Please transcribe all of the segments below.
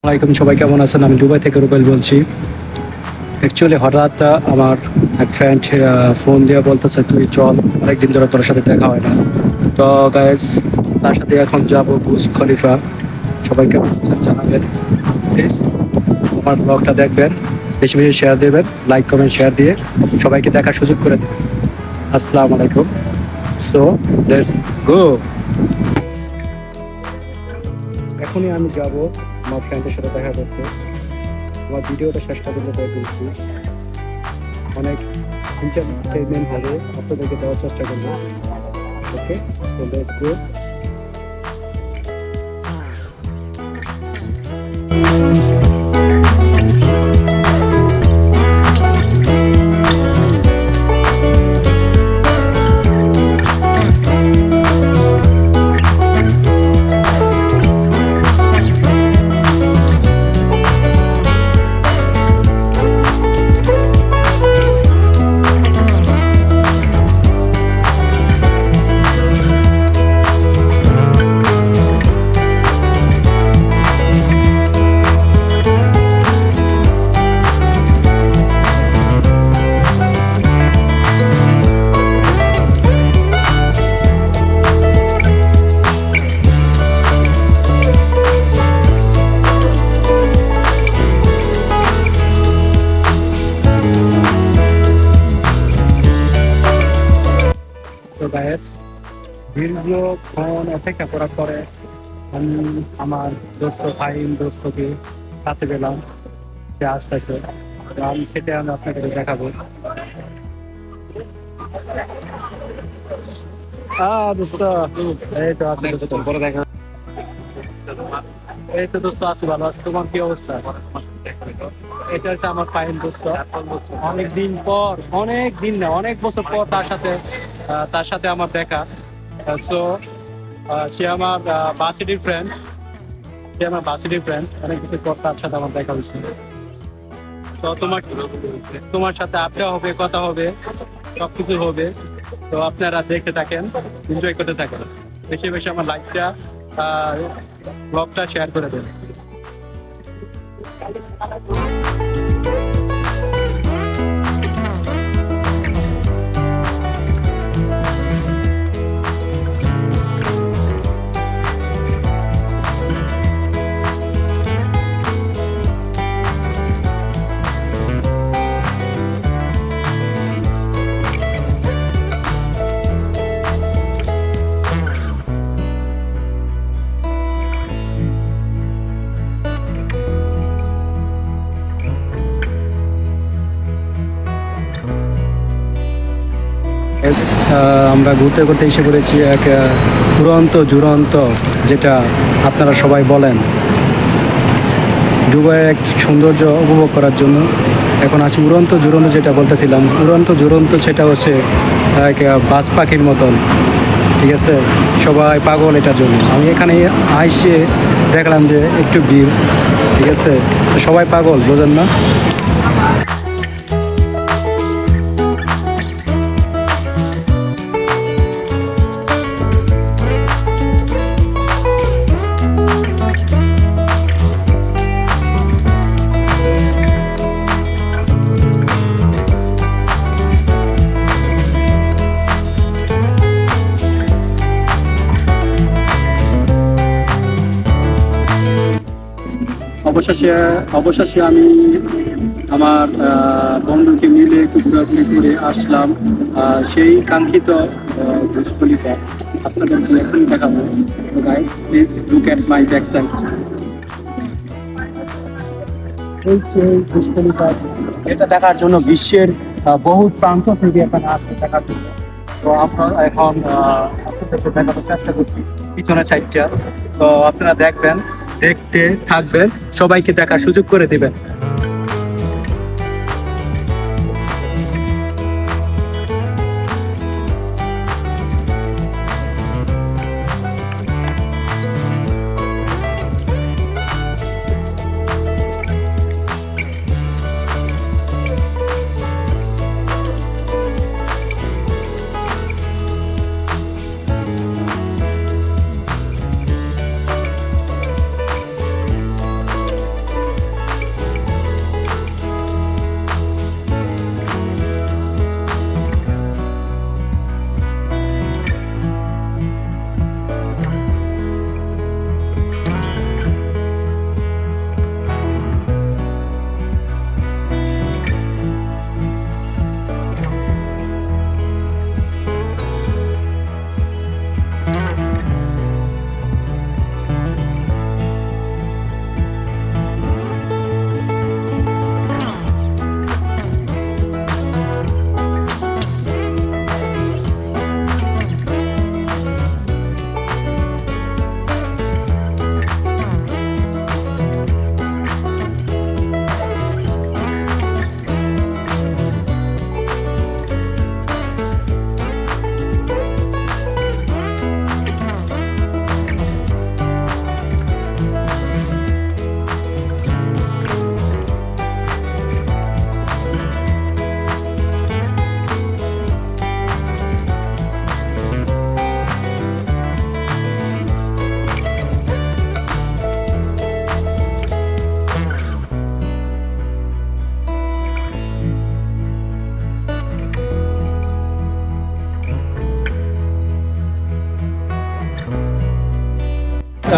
আসসালামাইকুম, সবাই কেমন আছেন? আমি দুবাই থেকে রুবেল বলছি। অ্যাকচুয়ালি হঠাৎ আমার এক ফ্রেন্ড ফোন দিয়ে বলতেছে তুই চল, অনেকদিন ধরে তোর সাথে দেখা হয় না। তো গাইজ, তার সাথে এখন যাব বুর্জ খলিফা। সবাই কেমন আছেন জানাবেন প্লিজ। আমার ব্লগটা দেখবেন, বেশি বেশি শেয়ার দেবেন, লাইক কমেন্ট শেয়ার দিয়ে সবাইকে দেখার সুযোগ করে দেবেন। আসসালামু আলাইকুম। So let's go. এখনই আমি যাব আমার ফ্রেন্ডের সাথে দেখা করতে। আমার ভিডিওটা শেষ পর্যন্ত দেখবেন প্লিজ। অনেক এন্টারটেইনমেন্ট হবে, আপনাদেরকে দেওয়ার চেষ্টা করবো। ওকে, সো লেটস গো। তো গাইস, দীর্ঘক্ষণ অপেক্ষা করার পরে আমি আমার দোস্তকে কাছে পেলাম। সে আসতেছে, তো আমি সেটা আমি আপনাকে দেখাবো। দোস্ত, এই তো আছে দোস্ত, পরে দেখা। এই তো দোস্ত, আছি ভালো আছি। তোমার কি অবস্থা? এটা হচ্ছে আমার ফাইন দোস্ত। অনেক দিন না, অনেক বছর পর তার সাথে আমার দেখা। সো সে আমার বাসিটির ফ্রেন্ড। অনেক বছর পর তার সাথে আমার দেখা হয়েছে। তো তোমার সাথে আড্ডা হবে, কথা হবে, সবকিছু হবে। তো আপনারা দেখতে থাকেন, এনজয় করতে থাকেন। বেশি বেশি আমার লাইকটা, ব্লগটা শেয়ার করে দেন। Yes, আমরা ঘুরতে ঘুরতে এসে পড়েছি এক জুড়ন্ত, যেটা আপনারা সবাই বলেন, দুবাইয়ের এক সৌন্দর্য উপভোগ করার জন্য। এখন আছি জুড়ন্ত, যেটা বলতেছিলাম, জুড়ন্ত সেটা হচ্ছে এক বাজ পাখির মতন। ঠিক আছে, সবাই পাগল এটার জন্য। আমি এখানে আইসে দেখলাম যে একটু ভিড়। ঠিক আছে, তো সবাই পাগল, বোঝেন না? অবশেষে অবশেষে আমি আমার বন্ধুকে মিলে একটু ঘোরাঘুরি করে আসলাম সেই কাঙ্ক্ষিত বুর্জ খলিফা। আপনাদেরকে এখনই দেখাবো। Guys, please look at my back side. এই সেই বুর্জ খলিফা, এটা দেখার জন্য বিশ্বের বহু প্রান্ত থেকে এখানে আসছে দেখার জন্য। তো আমরা এখন আপনাদেরকে দেখানোর চেষ্টা করছি পিছনের সাইডটা। তো আপনারা দেখবেন, দেখতে থাকবেন, সবাইকে দেখার সুযোগ করে দিবেন।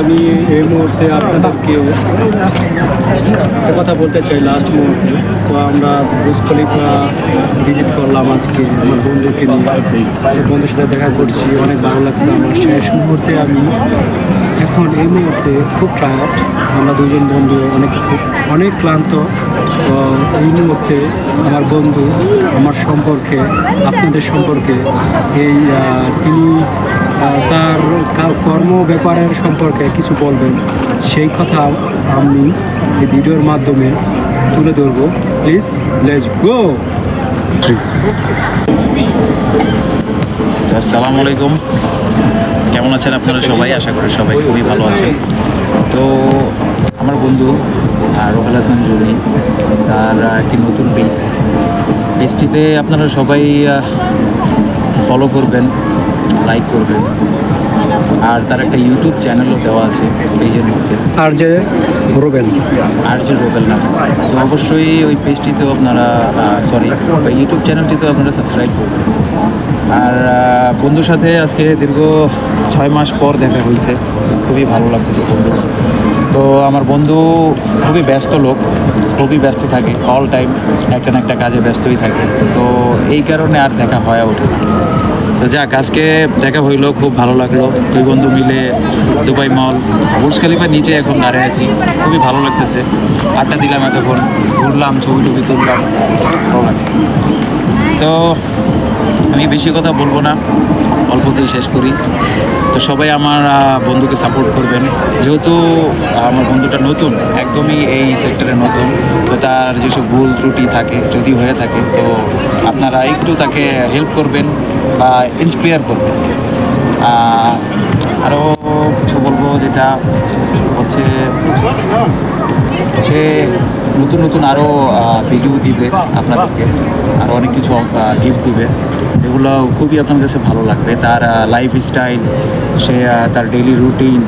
আমি এই মুহূর্তে আপনাদেরকেও একটা কথা বলতে চাই লাস্ট মুহূর্তে। তো আমরা বুর্জ খলিফা ভিজিট করলাম আজকে আমার বন্ধুকে নিয়ে, বন্ধুর সাথে দেখা করছি, অনেক ভালো লাগছে আমার। শেষ মুহূর্তে আমি এখন এই মুহূর্তে খুব টায়ার্ড, আমরা দুজন বন্ধু অনেক ক্লান্ত। তো এই মুহূর্তে আমার বন্ধু আমার সম্পর্কে, আপনাদের সম্পর্কে এই তিনি তার কর্ম ব্যাপারের সম্পর্কে কিছু বলবেন, সেই কথা আমি এই ভিডিওর মাধ্যমে তুলে ধরবো। Please let's go. আসসালামু আলাইকুম, কেমন আছেন আপনারা সবাই? আশা করি সবাই খুবই ভালো আছেন। তো আমার বন্ধু রোহেল হাসান জুনি, তার একটি নতুন পেজটিতে আপনারা সবাই ফলো করবেন, লাইক করবেন। আর তার একটা ইউটিউব চ্যানেলও দেওয়া আছে পেজের মধ্যে, আর যে রোবেল না, তো অবশ্যই ওই পেজটিতেও আপনারা ওই ইউটিউব চ্যানেলটিতেও আপনারা সাবস্ক্রাইব করবেন। আর বন্ধুর সাথে আজকে দীর্ঘ 6 মাস পর দেখা হয়েছে, খুবই ভালো লাগতেছে বন্ধু। তো আমার বন্ধু খুবই ব্যস্ত লোক, খুবই ব্যস্ত থাকে, অল টাইম একটা না একটা কাজে ব্যস্তই থাকে। তো এই কারণে আর দেখা হয়ে ওঠে না। তো যাক, আজকে দেখা হইলো, খুব ভালো লাগলো। দুই বন্ধু মিলে দুবাই মল, বুর্জ খলিফার নিচে এখন দাঁড়িয়ে আছি, খুবই ভালো লাগতেছে। আড্ডা দিলাম, এতক্ষণ ঘুরলাম, ছবি টবি তুললাম, ভালো লাগছে। তো আমি বেশি কথা বলবো না, অল্পতেই শেষ করি। তো সবাই আমার বন্ধুকে সাপোর্ট করবেন, যেহেতু আমার বন্ধুটা নতুন, একদমই এই সেক্টরে নতুন। তো তার যেসব ভুল ত্রুটি থাকে, যদি হয়ে থাকে, তো আপনারা একটু তাকে হেল্প করবেন বা ইন্সপায়ার করবেন। আরও কিছু বলবো, যেটা হচ্ছে সে নতুন আরও ভিডিও দিবে আপনাদেরকে, আরও অনেক কিছু গিফট দিবে, এগুলো খুবই আপনার কাছে ভালো লাগবে। তার লাইফ স্টাইল, সে তার ডেইলি রুটিন,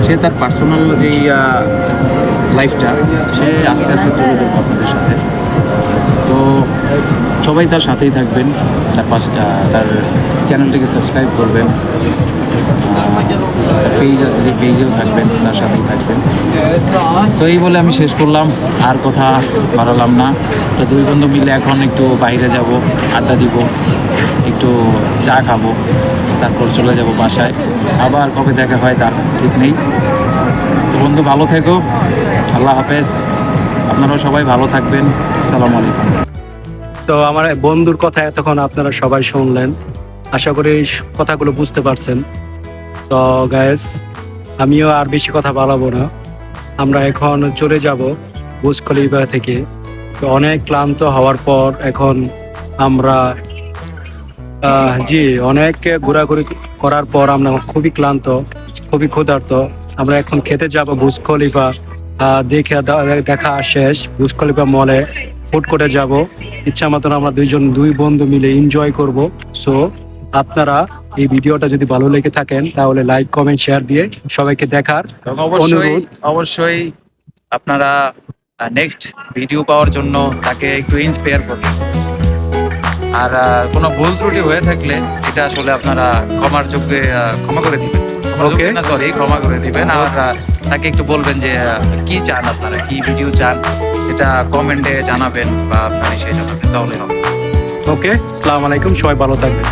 সে তার পার্সোনাল যেই লাইফটা, সে আস্তে আস্তে তুলে দেবে আপনাদের সাথে। তো সবাই তার সাথেই থাকবেন, তার চ্যানেলটিকে সাবস্ক্রাইব করবেন, পেজ আছে যে পেজেও থাকবেন, তার সাথেই থাকবেন। তো এই বলে আমি শেষ করলাম, আর কথা বাড়ালাম না। তো দুই বন্ধু মিলে এখন একটু বাইরে যাব, আড্ডা দিব, একটু চা খাবো, তারপর চলে যাব বাসায়। আবার কবে দেখা হয় তার ঠিক নেই। তো বন্ধু ভালো থেকো, আল্লাহ হাফেজ, আপনারাও সবাই ভালো থাকবেন। আসসালামু আলাইকুম। তো আমার বন্ধুর কথা এতক্ষণ আপনারা সবাই শুনলেন, আশা করি কথাগুলো বুঝতে পারছেন। তো গাইস, আমিও আর বেশি কথা বাড়াবো না, আমরা এখন চলে যাব বুর্জ খলিফা থেকে। তো অনেক ক্লান্ত হওয়ার পর এখন আমরা অনেক ঘোরাঘুরি করার পর আমরা খুবই ক্লান্ত, খুবই ক্ষুধার্ত। আমরা এখন খেতে যাব বুর্জ খলিফা। দেখা শেষ, বুর্জ খলিফা মলে ফুড কোর্টে যাব। ইচ্ছা মতন আমরা দুই বন্ধু মিলে এনজয় করব। সো আপনারা এই ভিডিওটা যদি ভালো লেগে থাকেন, তাহলে লাইক, কমেন্ট, শেয়ার দিয়ে সবাইকে দেখার অনুরোধ। অবশ্যই আপনারা নেক্সট ভিডিও পাওয়ার জন্য তাকে একটু ইন্সপায়ার করবেন। আর কোনো ভুল ত্রুটি হয়ে থাকলে এটা আসলে আপনারা ক্ষমা করে দিবেন, ক্ষমা করে দিবেন। আর তাকে একটু বলবেন যে কি চান, আপনারা কি ভিডিও চান, এটা কমেন্টে জানাবেন বা আপনারা সে জানাবেন, তাহলে হবে। ওকে, আসসালামু আলাইকুম, সবাই ভালো থাকবেন।